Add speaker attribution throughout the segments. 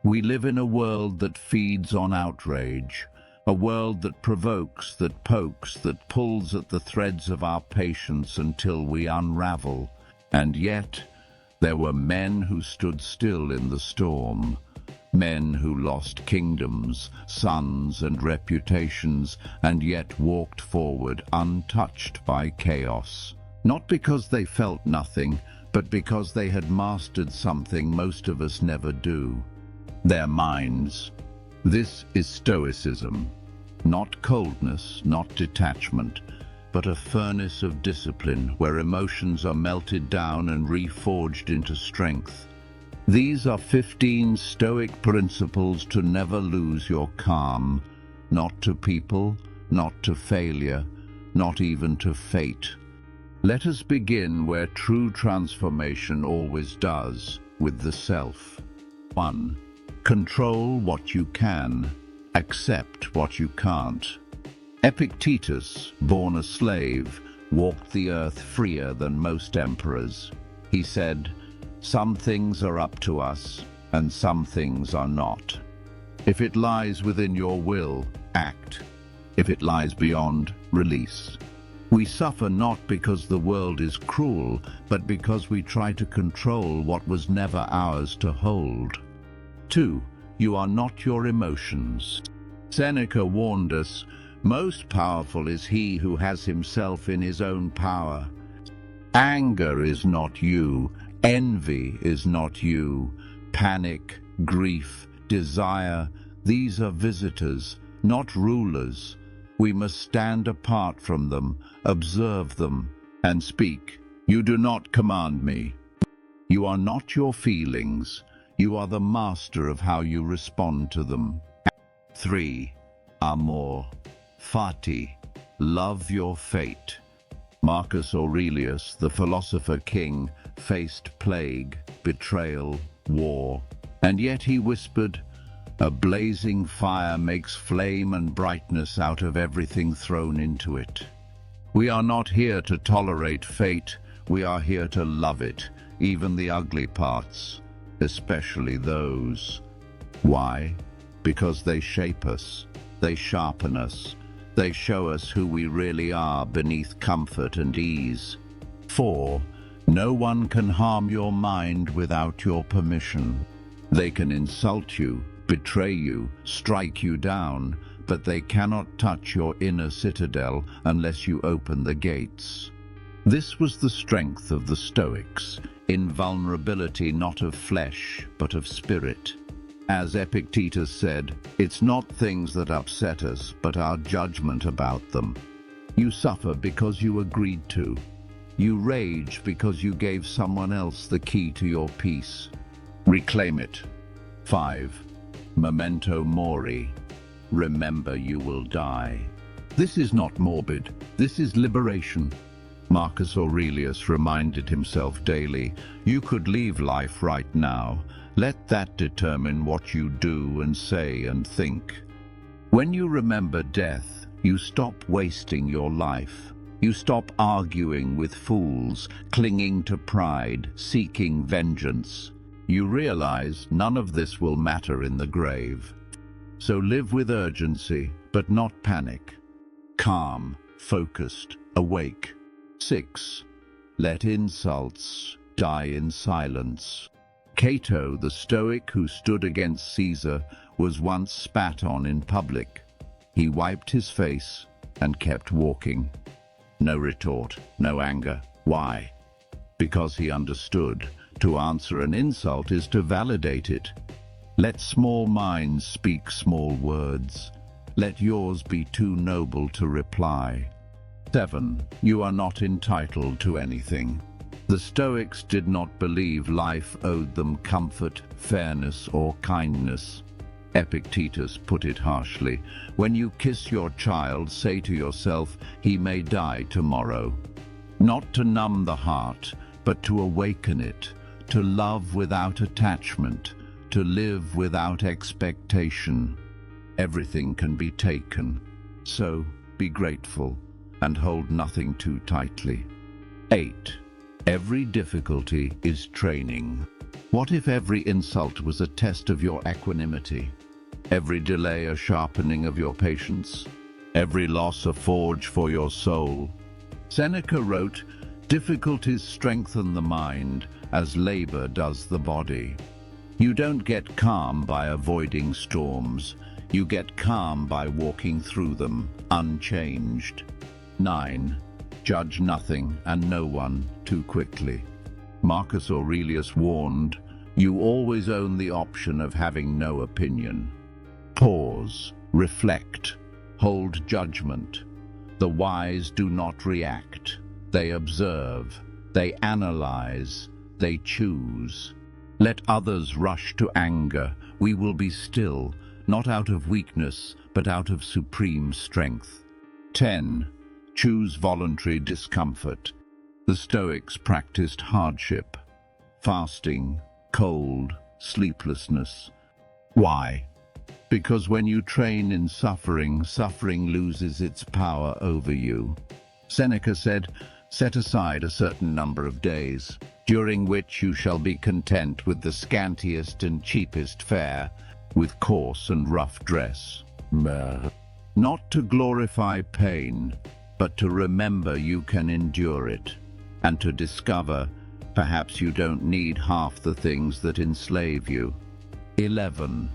Speaker 1: We live in a world that feeds on outrage, a world that provokes, that pokes, that pulls at the threads of our patience until we unravel. And yet, there were men who stood still in the storm, men who lost kingdoms, sons, and reputations, and yet walked forward untouched by chaos. Not because they felt nothing, but because they had mastered something most of us never do: their minds. This is Stoicism. Not coldness, not detachment, but a furnace of discipline where emotions are melted down and reforged into strength. These are 15 Stoic principles to never lose your calm, not to people, not to failure, not even to fate. Let us begin where true transformation always does, with the self. 1. Control what you can. Accept what you can't. Epictetus, born a slave, walked the earth freer than most emperors. He said, "Some things are up to us, and some things are not. If it lies within your will, act. If it lies beyond, release." We suffer not because the world is cruel, but because we try to control what was never ours to hold. 2. You are not your emotions. Seneca warned us, "Most powerful is he who has himself in his own power." Anger is not you. Envy is not you. Panic, grief, desire, these are visitors, not rulers. We must stand apart from them, observe them, and speak. You do not command me. You are not your feelings. You are the master of how you respond to them. 3. Amor fati. Love your fate. Marcus Aurelius, the philosopher king, faced plague, betrayal, war, and yet he whispered, "A blazing fire makes flame and brightness out of everything thrown into it." We are not here to tolerate fate, we are here to love it, even the ugly parts, especially those. Why? Because they shape us, they sharpen us, they show us who we really are beneath comfort and ease. 4. No one can harm your mind without your permission. They can insult you, betray you, strike you down, but they cannot touch your inner citadel unless you open the gates. This was the strength of the Stoics, invulnerability not of flesh, but of spirit. As Epictetus said, "It's not things that upset us, but our judgment about them." You suffer because you agreed to. You rage because you gave someone else the key to your peace. Reclaim it. 5. Memento mori. Remember you will die. This is not morbid. This is liberation. Marcus Aurelius reminded himself daily, "You could leave life right now. Let that determine what you do and say and think." When you remember death, you stop wasting your life. You stop arguing with fools, clinging to pride, seeking vengeance. You realize none of this will matter in the grave. So live with urgency, but not panic. Calm, focused, awake. 6. Let insults die in silence. Cato, the Stoic who stood against Caesar, was once spat on in public. He wiped his face and kept walking. No retort, no anger. Why? Because he understood. To answer an insult is to validate it. Let small minds speak small words. Let yours be too noble to reply. 7. You are not entitled to anything. The Stoics did not believe life owed them comfort, fairness, or kindness. Epictetus put it harshly, "When you kiss your child, say to yourself, he may die tomorrow." Not to numb the heart, but to awaken it, to love without attachment, to live without expectation. Everything can be taken, so be grateful and hold nothing too tightly. 8. Every difficulty is training. What if every insult was a test of your equanimity? Every delay a sharpening of your patience? Every loss a forge for your soul? Seneca wrote, "Difficulties strengthen the mind as labor does the body." You don't get calm by avoiding storms. You get calm by walking through them, unchanged. 9. Judge nothing and no one too quickly. Marcus Aurelius warned, "You always own the option of having no opinion." Pause, reflect, hold judgment. The wise do not react. They observe, they analyze, they choose. Let others rush to anger. We will be still, not out of weakness, but out of supreme strength. 10. Choose voluntary discomfort. The Stoics practiced hardship, fasting, cold, sleeplessness. Why? Because when you train in suffering, suffering loses its power over you. Seneca said, "Set aside a certain number of days, during which you shall be content with the scantiest and cheapest fare, with coarse and rough dress." Not to glorify pain, but to remember you can endure it, and to discover perhaps you don't need half the things that enslave you. 11.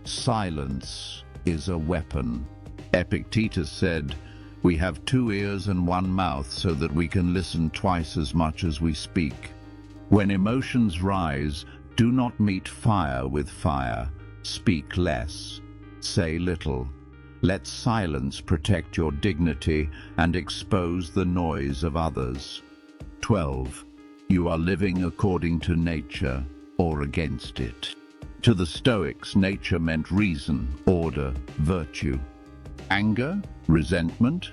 Speaker 1: Silence is a weapon. Epictetus said, "We have 2 ears and 1 mouth so that we can listen twice as much as we speak." When emotions rise, do not meet fire with fire. Speak less. Say little. Let silence protect your dignity and expose the noise of others. 12. You are living according to nature or against it. To the Stoics, nature meant reason, order, virtue. Anger, resentment,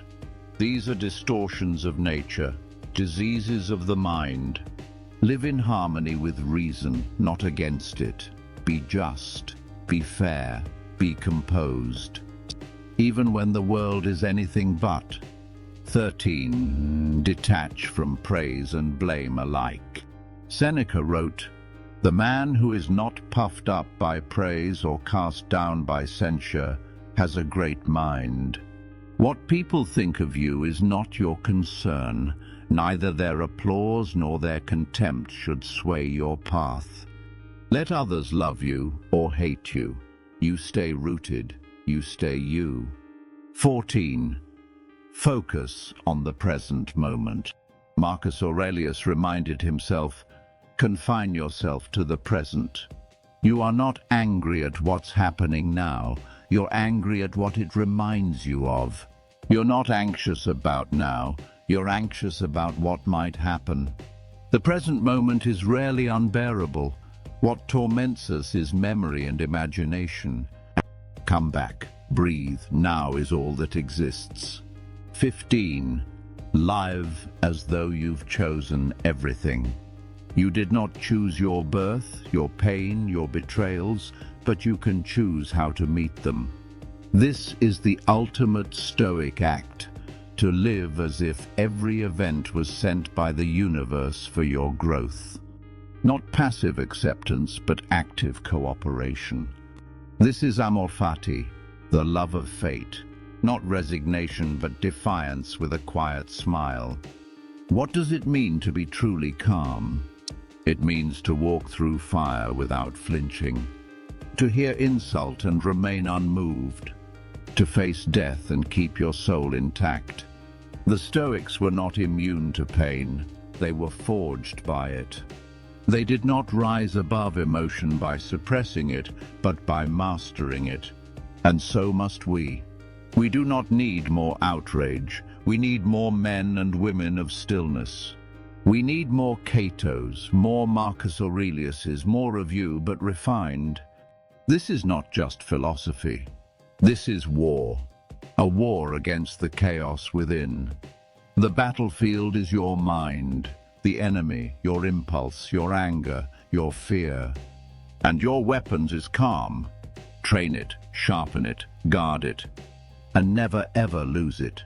Speaker 1: these are distortions of nature, diseases of the mind. Live in harmony with reason, not against it. Be just, be fair, be composed, even when the world is anything but. 13. Detach from praise and blame alike. Seneca wrote, "The man who is not puffed up by praise or cast down by censure has a great mind." What people think of you is not your concern. Neither their applause nor their contempt should sway your path. Let others love you or hate you. You stay rooted, you stay you. 14. Focus on the present moment. Marcus Aurelius reminded himself, "Confine yourself to the present." You are not angry at what's happening now. You're angry at what it reminds you of. You're not anxious about now. You're anxious about what might happen. The present moment is rarely unbearable. What torments us is memory and imagination. Come back, breathe, now is all that exists. 15. Live as though you've chosen everything. You did not choose your birth, your pain, your betrayals, but you can choose how to meet them. This is the ultimate Stoic act, to live as if every event was sent by the universe for your growth. Not passive acceptance, but active cooperation. This is amor fati, the love of fate. Not resignation, but defiance with a quiet smile. What does it mean to be truly calm? It means to walk through fire without flinching, to hear insult and remain unmoved, to face death and keep your soul intact. The Stoics were not immune to pain. They were forged by it. They did not rise above emotion by suppressing it, but by mastering it. And so must we. We do not need more outrage. We need more men and women of stillness. We need more Catos, more Marcus Aureliuses, more of you, but refined. This is not just philosophy. This is war. A war against the chaos within. The battlefield is your mind, the enemy, your impulse, your anger, your fear. And your weapons is calm. Train it, sharpen it, guard it, and never ever lose it.